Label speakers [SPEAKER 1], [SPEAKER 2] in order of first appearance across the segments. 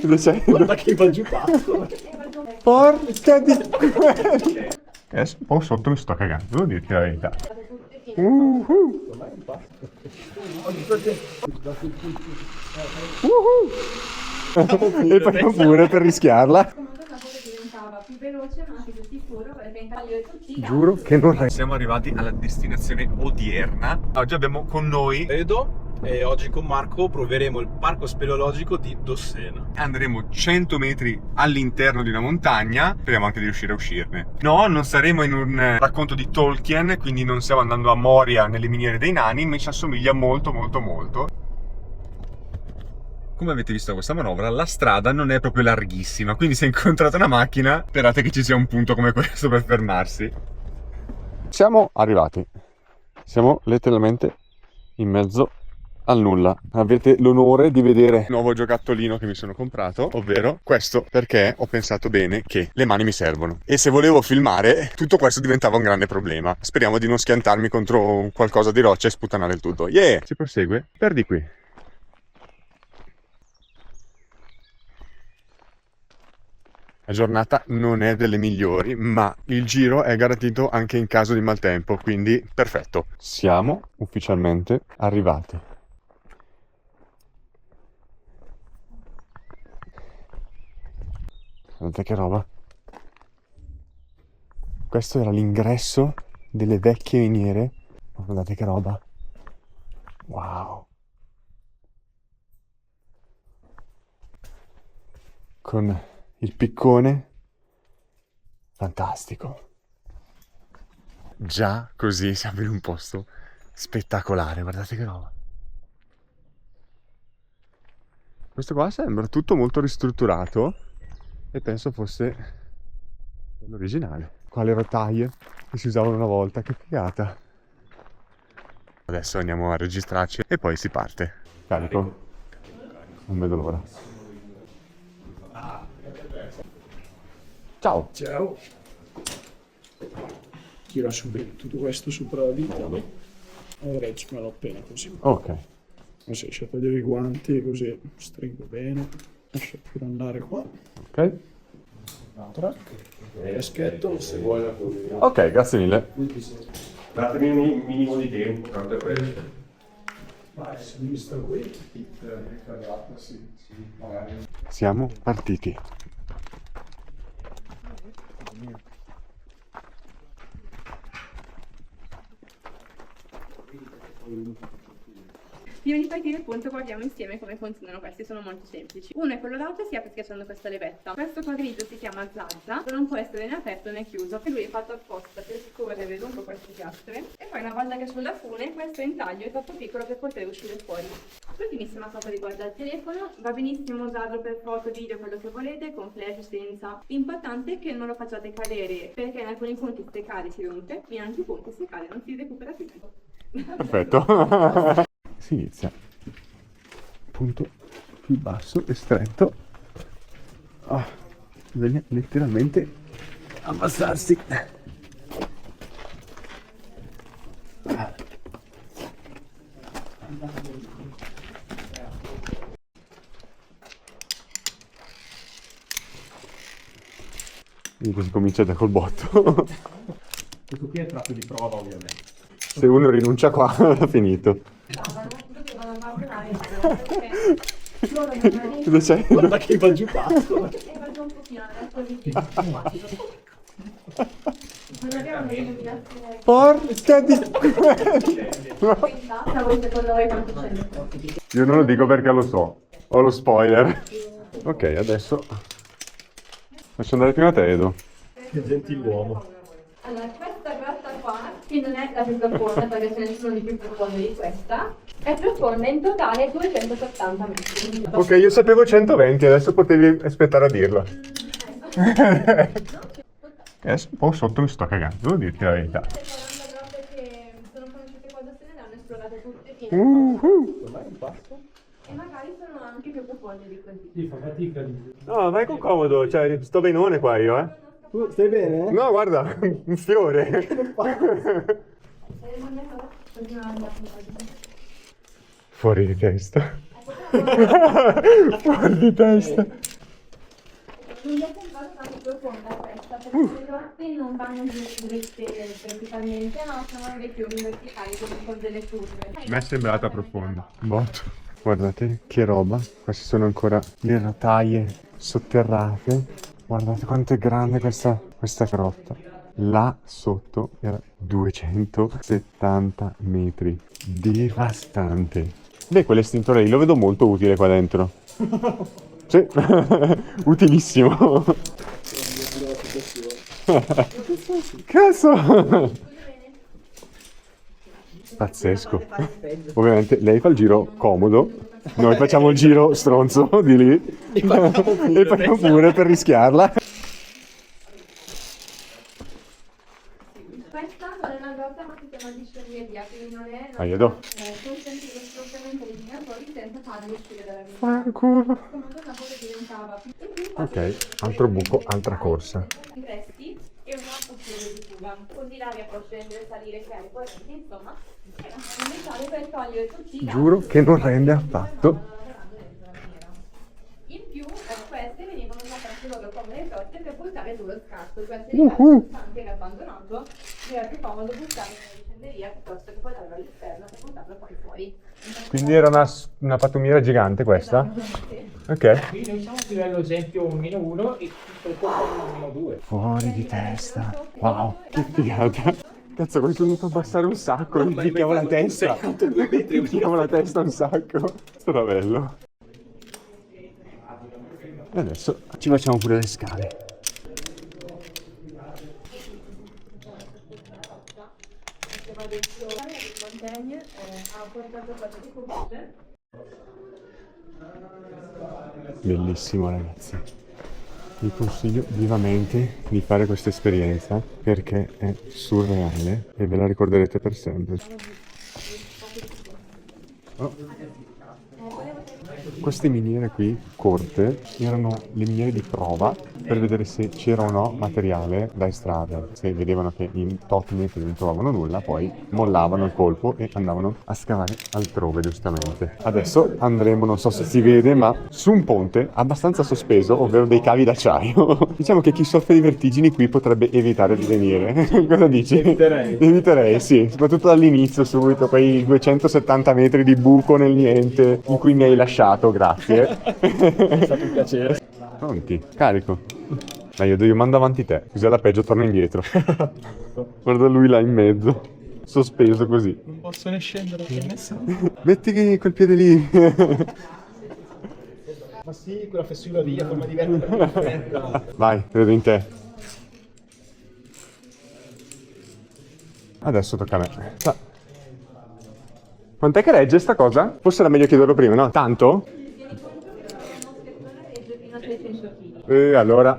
[SPEAKER 1] Cosa c'è?
[SPEAKER 2] Guarda che va giù pazzo.
[SPEAKER 1] Porca di... Adesso un po' sotto mi sto cagando, devo dirti la verità. E facciamo pure per rischiarla.
[SPEAKER 3] Più veloce ma anche più sicuro perché in taglio e tutti
[SPEAKER 1] Giuro che non... Siamo arrivati alla destinazione odierna. Oggi abbiamo con noi...
[SPEAKER 2] Edo e oggi con Marco proveremo il parco speleologico di Dossena.
[SPEAKER 1] Andremo 100 metri all'interno di una montagna. Speriamo anche di riuscire a uscirne. No, non saremo in un racconto di Tolkien, quindi non stiamo andando a Moria nelle miniere dei nani, ma ci assomiglia molto molto molto. Come avete visto da questa manovra, la strada non è proprio larghissima, quindi se incontrate una macchina, sperate che ci sia un punto come questo per fermarsi. Siamo arrivati. Siamo letteralmente in mezzo al nulla. Avete l'onore di vedere il nuovo giocattolino che mi sono comprato, ovvero questo, perché ho pensato bene che le mani mi servono. E se volevo filmare, tutto questo diventava un grande problema. Speriamo di non schiantarmi contro qualcosa di roccia e sputtanare il tutto. Yeah! Si prosegue per di qui. La giornata non è delle migliori, ma il giro è garantito anche in caso di maltempo, quindi perfetto. Siamo ufficialmente arrivati. Guardate che roba. Questo era l'ingresso delle vecchie miniere. Guardate che roba. Wow. Con il piccone, fantastico. Già così siamo in un posto spettacolare, guardate che roba. Questo qua sembra tutto molto ristrutturato e penso fosse l'originale. Qua le rotaie che si usavano una volta, che figata. Adesso andiamo a registrarci e poi si parte. Carico. Non vedo l'ora. Ciao.
[SPEAKER 2] Ciao. Tira su bene tutto questo sopra la vita e reggimelo appena così.
[SPEAKER 1] Ok.
[SPEAKER 2] Così ci togliere i guanti così stringo bene. Lascio pure andare qua.
[SPEAKER 1] Ok.
[SPEAKER 2] Un'altra. Eschetto se vuoi la collega.
[SPEAKER 1] Ok, grazie mille.
[SPEAKER 4] Datemi un minimo di tempo, tanto è questo.
[SPEAKER 2] Vai, se devi stare qui, carrata, sì, magari.
[SPEAKER 1] Siamo partiti.
[SPEAKER 3] Prima di partire appunto guardiamo insieme come funzionano questi, sono molto semplici. Uno è quello d'auto, si apre schiacciando questa levetta. Questo quadrito si chiama zazza, non può essere né aperto né chiuso, e lui è fatto apposta per scorrere lungo queste piastre. E poi una volta che è sulla fune, questo intaglio è troppo piccolo per poter uscire fuori. L'ultimissima cosa riguarda il telefono, va benissimo usarlo per foto, video, quello che volete, con flash, senza. L'importante è che non lo facciate cadere, perché in alcuni punti se cade si rompe, in altri punti se cade non si recupera più.
[SPEAKER 1] Perfetto. Si inizia. Punto più basso e stretto. Ah, bisogna letteralmente abbassarsi. Ah. Quindi si comincia già col botto.
[SPEAKER 4] Questo qui è tratto di prova, ovviamente.
[SPEAKER 1] Se uno rinuncia qua, è finito. Cosa c'è?
[SPEAKER 2] Guarda che va giù pazzo.
[SPEAKER 1] Porca di... Io non lo dico perché lo so. Ho lo spoiler. Ok, adesso faccio andare prima te, Edo.
[SPEAKER 4] Che gentiluomo.
[SPEAKER 3] Allora, questa grotta qua, che non è la più profonda perché ce ne sono di più profonde di questa, è profonda in totale 270 metri.
[SPEAKER 1] Ok, io sapevo 120, adesso potevi aspettare a dirlo. Adesso un po' sotto mi sto cagando, devo dirti la verità.
[SPEAKER 3] Queste 40 grotte che sono conosciute qua da Dossena le hanno esplorate tutte fino e magari sono anche più profonde di così.
[SPEAKER 4] Sì, fa fatica di...
[SPEAKER 1] No, vai con comodo, cioè sto benone qua io, eh.
[SPEAKER 2] Tu stai bene?
[SPEAKER 1] No, guarda, un fiore. Fuori di testa. Fuori di testa.
[SPEAKER 3] Non è sembrata tanto profonda questa, perché le grotte non vanno giù dritte verticalmente, ma sono dei fiumi verticali con delle curve.
[SPEAKER 1] A me è sembrata profonda. Botto. Guardate che roba. Queste sono ancora le rotaie sotterrate. Guardate quanto è grande questa grotta. Là sotto era 270 metri. Devastante. Beh, quell'estintore lì lo vedo molto utile qua dentro. Sì, utilissimo. Cazzo! Pazzesco. Ovviamente lei fa il giro comodo, noi facciamo il giro stronzo di lì e facciamo pure per rischiarla.
[SPEAKER 3] Questa non è una grotta ma si chiama discenderia, quindi non è consentire lo sfruttamento dei minatori senza farli uscire dalla vita.
[SPEAKER 1] Fanculo.
[SPEAKER 3] Come una cosa diventava.
[SPEAKER 1] Ok, altro buco, altra corsa.
[SPEAKER 3] I resti e una opzione di fuga. Così l'aria può scendere, salire, creare correnti, insomma, era fondamentale per togliere tutti i
[SPEAKER 1] Giuro che non rende affatto.
[SPEAKER 3] in più, queste venivano usate anche loro come le torce per buttare sullo scarto. Queste anche era abbandonato, era più comodo buttare nella discenderia piuttosto che portarlo all'esterno per buttarlo poi fuori.
[SPEAKER 1] Quindi era una pattumiera gigante questa? Ok.
[SPEAKER 5] Qui noi siamo a livello esempio -1 e tutto il corpo -2.
[SPEAKER 1] Fuori di testa. Wow, che figata. Cazzo, ho dovuto abbassare un sacco, mi picchiavo la testa. Mi picchiavo la testa un sacco. Sarà bello. E adesso ci facciamo pure le scale. Bellissimo ragazzi. Vi consiglio vivamente di fare questa esperienza perché è surreale e ve la ricorderete per sempre. Oh. Queste miniere qui, corte, erano le miniere di prova per vedere se c'era o no materiale da estrarre. Se vedevano che in tot metri non trovavano nulla, poi mollavano il colpo e andavano a scavare altrove, giustamente. Adesso andremo, non so se si vede, ma su un ponte abbastanza sospeso, ovvero dei cavi d'acciaio. Diciamo che chi soffre di vertigini qui potrebbe evitare di venire. Cosa dici? Eviterei, sì. Soprattutto dall'inizio, subito, quei 270 metri di buco nel niente in cui mi hai lasciato, grazie.
[SPEAKER 5] È stato un piacere.
[SPEAKER 1] Pronti? Carico. Dai, io mando avanti te, così alla peggio torno indietro. Guarda lui là in mezzo, sospeso così.
[SPEAKER 5] Non posso ne scendere per nessuno.
[SPEAKER 1] Metti quel piede lì.
[SPEAKER 5] Ma sì, quella fessura lì a forma di perfetta.
[SPEAKER 1] Vai, credo in te. Adesso tocca a me. Quant'è che regge sta cosa? Forse era meglio chiederlo prima, no? Tanto? Allora.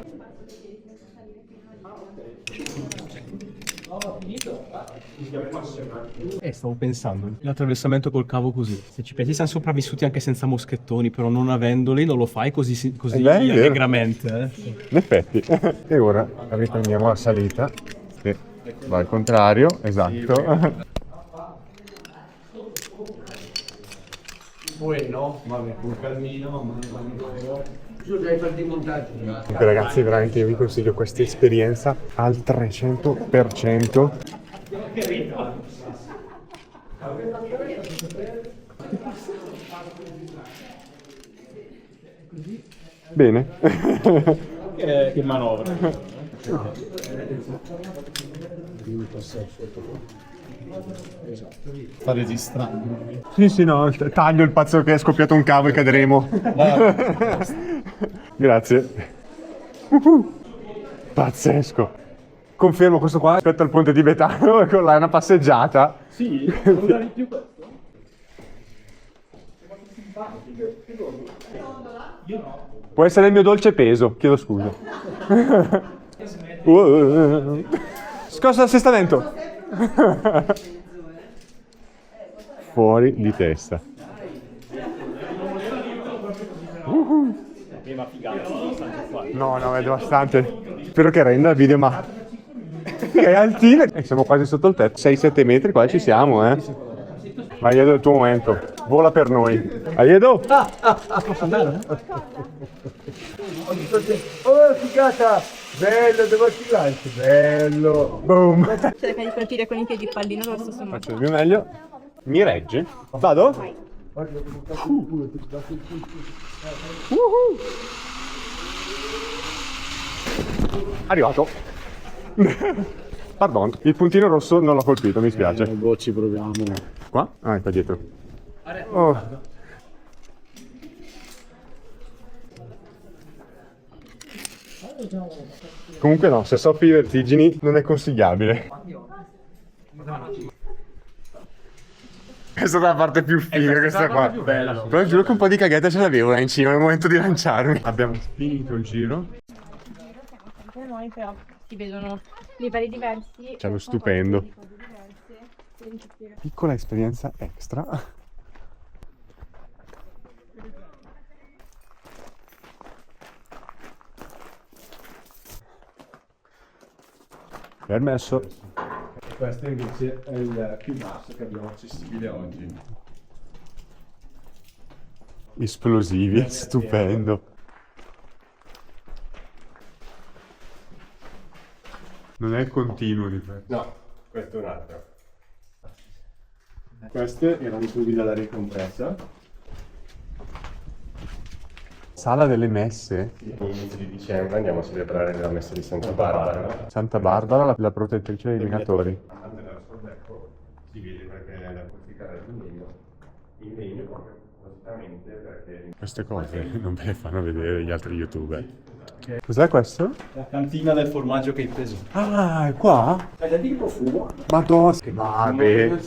[SPEAKER 5] Stavo pensando, l'attraversamento col cavo così. Se ci pensi siamo sopravvissuti anche senza moschettoni, però non avendoli non lo fai così allegramente.
[SPEAKER 1] In effetti. E ora riprendiamo la salita. Sì. Va al contrario, esatto.
[SPEAKER 5] Poi no, vabbè, un cammino,
[SPEAKER 1] Comunque ragazzi, veramente io vi consiglio questa esperienza al 300%. Bene.
[SPEAKER 5] Che manovra. Sta registrando.
[SPEAKER 1] Sì, no, taglio il pazzo che è scoppiato un cavo e cadremo. Grazie. Pazzesco. Confermo questo qua rispetto al ponte tibetano, con là è una passeggiata.
[SPEAKER 5] Sì, non da di più questo.
[SPEAKER 1] Può essere il mio dolce peso, chiedo scusa. Scossa l'assestamento. Fuori di testa. No, è devastante. Spero che renda il video, ma è altino. Siamo quasi sotto il tetto. 6-7 metri, qua ci siamo, Vai, è il tuo momento. vola per noi. Aiedo?
[SPEAKER 5] Posso andare?
[SPEAKER 2] Oh, figata! Bello, devo attivarti. Bello.
[SPEAKER 1] Boom.
[SPEAKER 3] Cerca di partire con i piedi pallino rosso su
[SPEAKER 1] Faccio il mio meglio. Mi regge? Vado? Arrivato. Pardon, il puntino rosso non l'ho colpito, mi spiace.
[SPEAKER 2] Ci proviamo.
[SPEAKER 1] Qua? Ah, è qua dietro. Oh. Comunque no, se soffri di vertigini non è consigliabile. È stata la parte più figa questa qua. Però giuro che un po' di caghetta ce l'avevo là in cima nel momento di lanciarmi. Abbiamo finito il giro.
[SPEAKER 3] sempre noi, però si vedono livelli diversi.
[SPEAKER 1] C'è lo stupendo. Piccola esperienza extra. Permesso.
[SPEAKER 2] Questo invece è il più basso che abbiamo accessibile oggi.
[SPEAKER 1] Esplosivi, stupendo. Non è il continuo di questo.
[SPEAKER 4] No, questo è un altro.
[SPEAKER 2] Queste erano i tubi della ricompressa.
[SPEAKER 1] Sala delle messe.
[SPEAKER 4] Inizio di dicembre andiamo a celebrare la messa di Santa Barbara.
[SPEAKER 1] Santa Barbara, la protettrice dei minatori.
[SPEAKER 4] Andando dal sorbecco si vede perché è da appiccicare in legno proprio appositamente perché...
[SPEAKER 1] Queste cose non ve le fanno vedere gli altri youtuber. Cos'è questo?
[SPEAKER 5] La cantina del formaggio che hai preso.
[SPEAKER 1] Ah, è qua?
[SPEAKER 2] Senti che profumo.
[SPEAKER 1] Madonna, che vabbè.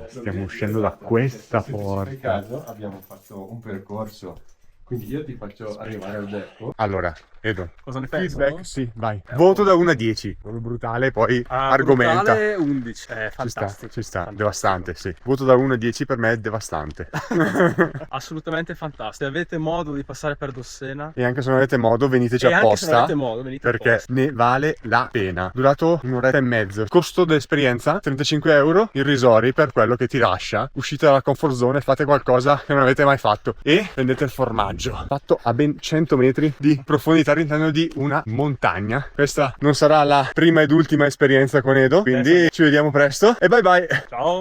[SPEAKER 1] Stiamo uscendo da questa
[SPEAKER 2] Per
[SPEAKER 1] porta.
[SPEAKER 2] caso abbiamo fatto un percorso. Quindi io ti faccio arrivare al depot.
[SPEAKER 1] Allora, Edo.
[SPEAKER 5] Cosa ne pensi?
[SPEAKER 1] Feedback, sì, vai. Voto da 1 a 10. Voto brutale, poi argomenta.
[SPEAKER 5] 11. È
[SPEAKER 1] Ci
[SPEAKER 5] fantastico.
[SPEAKER 1] sta, devastante, sì. Voto da 1 a 10 per me è devastante.
[SPEAKER 5] Assolutamente fantastico. Se avete modo di passare per Dossena,
[SPEAKER 1] E anche se non avete modo, veniteci
[SPEAKER 5] e anche se non
[SPEAKER 1] apposta.
[SPEAKER 5] avete modo, venite
[SPEAKER 1] Perché
[SPEAKER 5] apposta.
[SPEAKER 1] ne vale la pena. Durato 1 ora e mezzo. Costo dell'esperienza 35 euro irrisori per quello che ti lascia. Uscite dalla comfort zone e fate qualcosa che non avete mai fatto. E prendete il formaggio. Fatto a ben 100 metri di profondità all'interno di una montagna. Questa non sarà la prima ed ultima esperienza con Edo. Quindi ci vediamo presto e bye bye.
[SPEAKER 5] Ciao!